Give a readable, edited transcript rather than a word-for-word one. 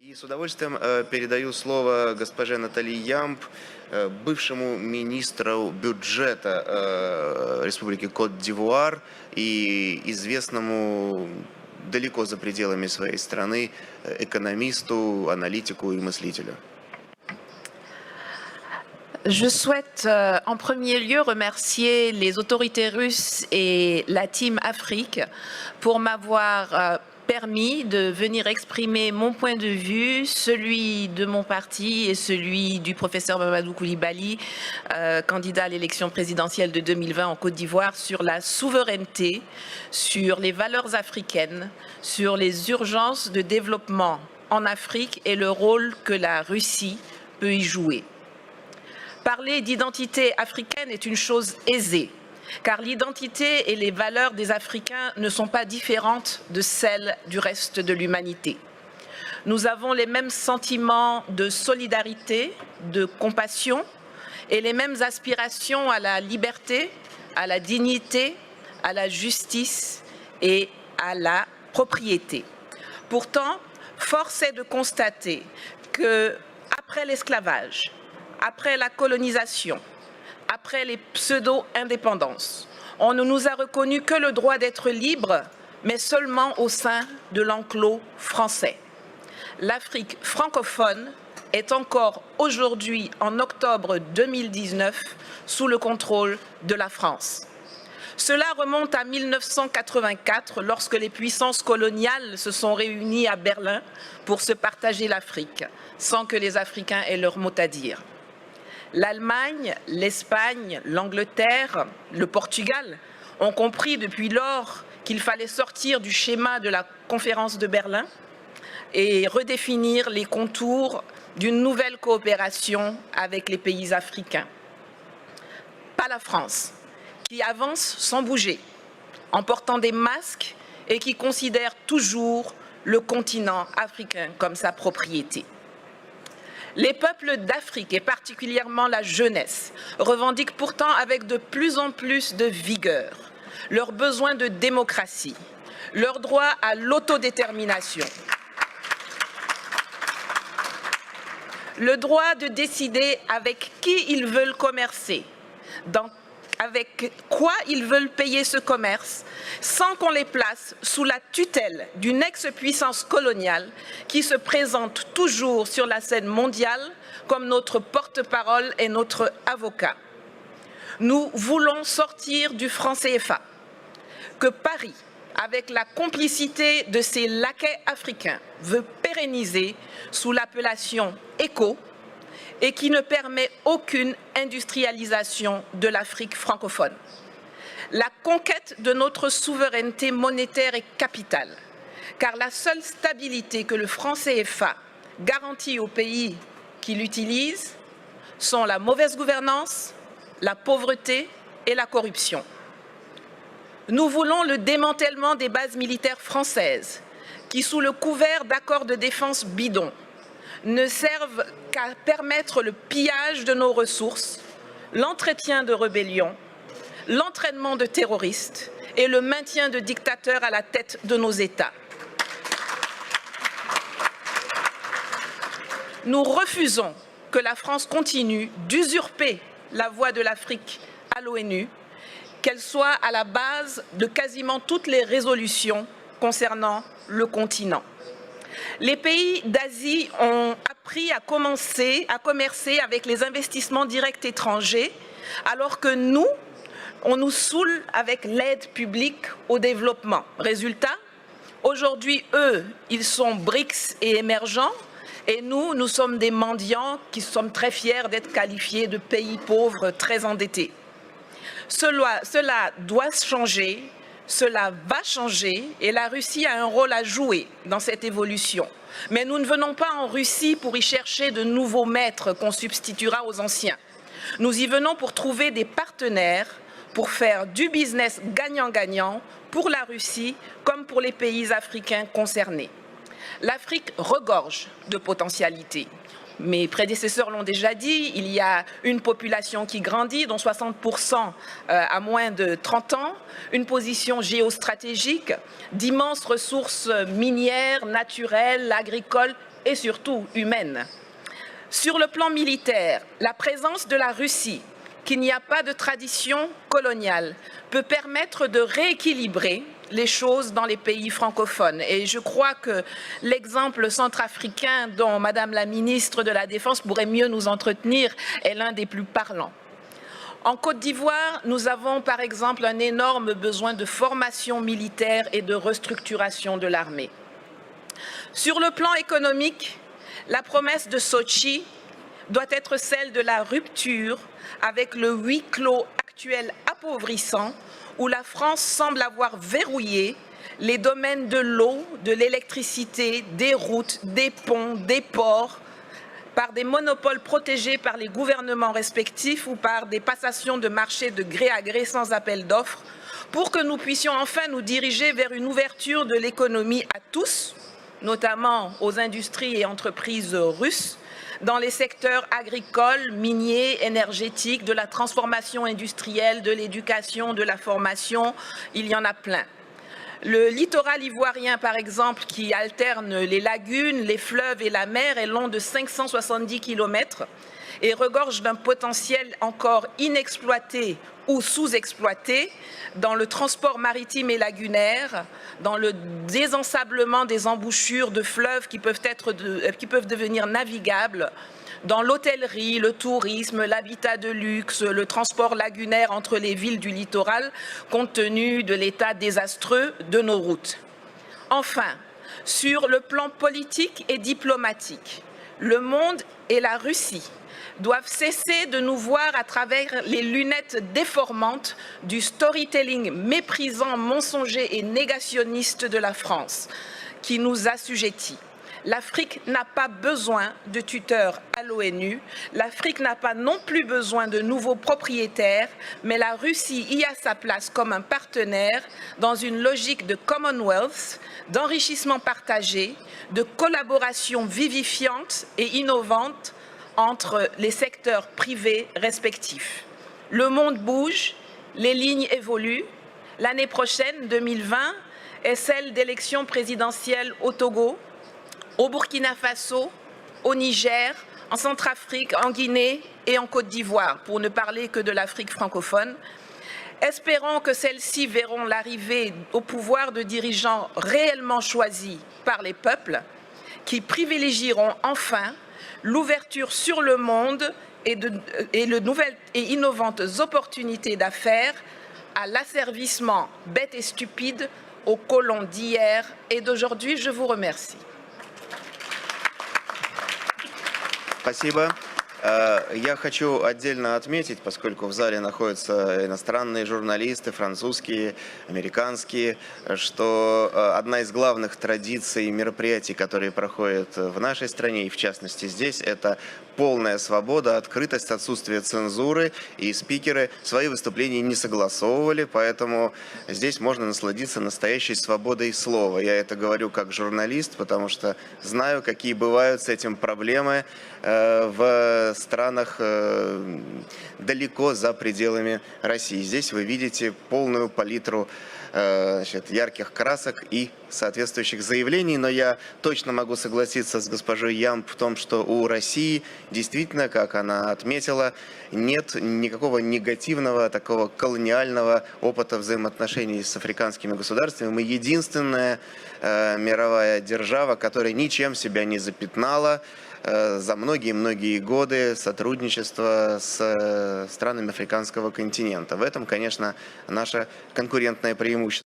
И с удовольствием передаю слово госпоже Натали Ямб, бывшему министру бюджета Республики Кот-д'Ивуар и известному далеко за пределами своей страны экономисту, аналитику и мыслителю. Je souhaite en premier lieu remercier les autorités russes et la Team Afrique pour m'avoir permis de venir exprimer mon point de vue, celui de mon parti et celui du professeur Mamadou Koulibaly, candidat à l'élection présidentielle de 2020 en Côte d'Ivoire, sur la souveraineté, sur les valeurs africaines, sur les urgences de développement en Afrique et le rôle que la Russie peut y jouer. Parler d'identité africaine est une chose aisée, car l'identité et les valeurs des Africains ne sont pas différentes de celles du reste de l'humanité. Nous avons les mêmes sentiments de solidarité, de compassion et les mêmes aspirations à la liberté, à la dignité, à la justice et à la propriété. Pourtant, force est de constater qu'après l'esclavage, après la colonisation, après les pseudo-indépendances, on ne nous a reconnu que le droit d'être libre, mais seulement au sein de l'enclos français. L'Afrique francophone est encore aujourd'hui, en octobre 2019, sous le contrôle de la France. Cela remonte à 1984, lorsque les puissances coloniales se sont réunies à Berlin pour se partager l'Afrique, sans que les Africains aient leur mot à dire. L'Allemagne, l'Espagne, l'Angleterre, le Portugal ont compris depuis lors qu'il fallait sortir du schéma de la conférence de Berlin et redéfinir les contours d'une nouvelle coopération avec les pays africains. Pas la France, qui avance sans bouger, en portant des masques et qui considère toujours le continent africain comme sa propriété. Les peuples d'Afrique, et particulièrement la jeunesse, revendiquent pourtant avec de plus en plus de vigueur leur besoin de démocratie, leur droit à l'autodétermination, le droit de décider avec qui ils veulent commercer, avec quoi ils veulent payer ce commerce, sans qu'on les place sous la tutelle d'une ex-puissance coloniale qui se présente toujours sur la scène mondiale comme notre porte-parole et notre avocat. Nous voulons sortir du franc CFA, que Paris, avec la complicité de ses laquais africains, veut pérenniser sous l'appellation ECO, et qui ne permet aucune industrialisation de l'Afrique francophone. La conquête de notre souveraineté monétaire est capitale, car la seule stabilité que le franc CFA garantit aux pays qui l'utilisent sont la mauvaise gouvernance, la pauvreté et la corruption. Nous voulons le démantèlement des bases militaires françaises qui, sous le couvert d'accords de défense bidons, ne servent qu'à permettre le pillage de nos ressources, l'entretien de rébellions, l'entraînement de terroristes et le maintien de dictateurs à la tête de nos États. Nous refusons que la France continue d'usurper la voix de l'Afrique à l'ONU, qu'elle soit à la base de quasiment toutes les résolutions concernant le continent. Les pays d'Asie ont appris à commercer avec les investissements directs étrangers, alors que nous, on nous saoule avec l'aide publique au développement. Résultat, aujourd'hui, eux, ils sont BRICS et émergents, et nous, nous sommes des mendiants qui sommes très fiers d'être qualifiés de pays pauvres très endettés. Cela doit changer. Cela va changer et la Russie a un rôle à jouer dans cette évolution. Mais nous ne venons pas en Russie pour y chercher de nouveaux maîtres qu'on substituera aux anciens. Nous y venons pour trouver des partenaires, pour faire du business gagnant-gagnant pour la Russie comme pour les pays africains concernés. L'Afrique regorge de potentialités. Mes prédécesseurs l'ont déjà dit, il y a une population qui grandit, dont 60% à moins de 30 ans, une position géostratégique, d'immenses ressources minières, naturelles, agricoles et surtout humaine. Sur le plan militaire, la présence de la Russie, qu'il n'y a pas de tradition coloniale, peut permettre de rééquilibrer les choses dans les pays francophones. Et je crois que l'exemple centrafricain dont Madame la ministre de la Défense pourrait mieux nous entretenir est l'un des plus parlants. En Côte d'Ivoire, nous avons par exemple un énorme besoin de formation militaire et de restructuration de l'armée. Sur le plan économique, la promesse de Sochi doit être celle de la rupture avec le huis clos actuel appauvrissant où la France semble avoir verrouillé les domaines de l'eau, de l'électricité, des routes, des ponts, des ports, par des monopoles protégés par les gouvernements respectifs ou par des passations de marché de gré à gré sans appel d'offres, pour que nous puissions enfin nous diriger vers une ouverture de l'économie à tous, notamment aux industries et entreprises russes, dans les secteurs agricoles, miniers, énergétiques, de la transformation industrielle, de l'éducation, de la formation, il y en a plein. Le littoral ivoirien, par exemple, qui alterne les lagunes, les fleuves et la mer, est long de 570 km et regorge d'un potentiel encore inexploité ou sous-exploité dans le transport maritime et lagunaire, dans le désensablement des embouchures de fleuves qui peuvent devenir navigables, dans l'hôtellerie, le tourisme, l'habitat de luxe, le transport lagunaire entre les villes du littoral, compte tenu de l'état désastreux de nos routes. Enfin, sur le plan politique et diplomatique, le monde et la Russie doivent cesser de nous voir à travers les lunettes déformantes du storytelling méprisant, mensonger et négationniste de la France, qui nous assujettit. L'Afrique n'a pas besoin de tuteurs à l'ONU, l'Afrique n'a pas non plus besoin de nouveaux propriétaires, mais la Russie y a sa place comme un partenaire dans une logique de Commonwealth, d'enrichissement partagé, de collaboration vivifiante et innovante entre les secteurs privés respectifs. Le monde bouge, les lignes évoluent. L'année prochaine, 2020, est celle d'élections présidentielles au Togo, au Burkina Faso, au Niger, en Centrafrique, en Guinée et en Côte d'Ivoire, pour ne parler que de l'Afrique francophone. Espérons que celles-ci verront l'arrivée au pouvoir de dirigeants réellement choisis par les peuples, qui privilégieront enfin l'ouverture sur le monde et de nouvelles et innovantes opportunités d'affaires à l'asservissement bête et stupide aux colons d'hier et d'aujourd'hui. Je vous remercie. Спасибо. Я хочу отдельно отметить, поскольку в зале находятся иностранные журналисты, французские, американские, что одна из главных традиций мероприятий, которые проходят в нашей стране и в частности здесь, это полная свобода, открытость, отсутствие цензуры, и спикеры свои выступления не согласовывали, поэтому здесь можно насладиться настоящей свободой слова. Я это говорю как журналист, потому что знаю, какие бывают с этим проблемы в странах далеко за пределами России. Здесь вы видите полную палитру ярких красок и соответствующих заявлений, но я точно могу согласиться с госпожой Ямб в том, что у России действительно, как она отметила, нет никакого негативного, такого колониального опыта взаимоотношений с африканскими государствами. Мы единственная мировая держава, которая ничем себя не запятнала за многие-многие годы сотрудничества с странами африканского континента. В этом, конечно, наше конкурентное преимущество.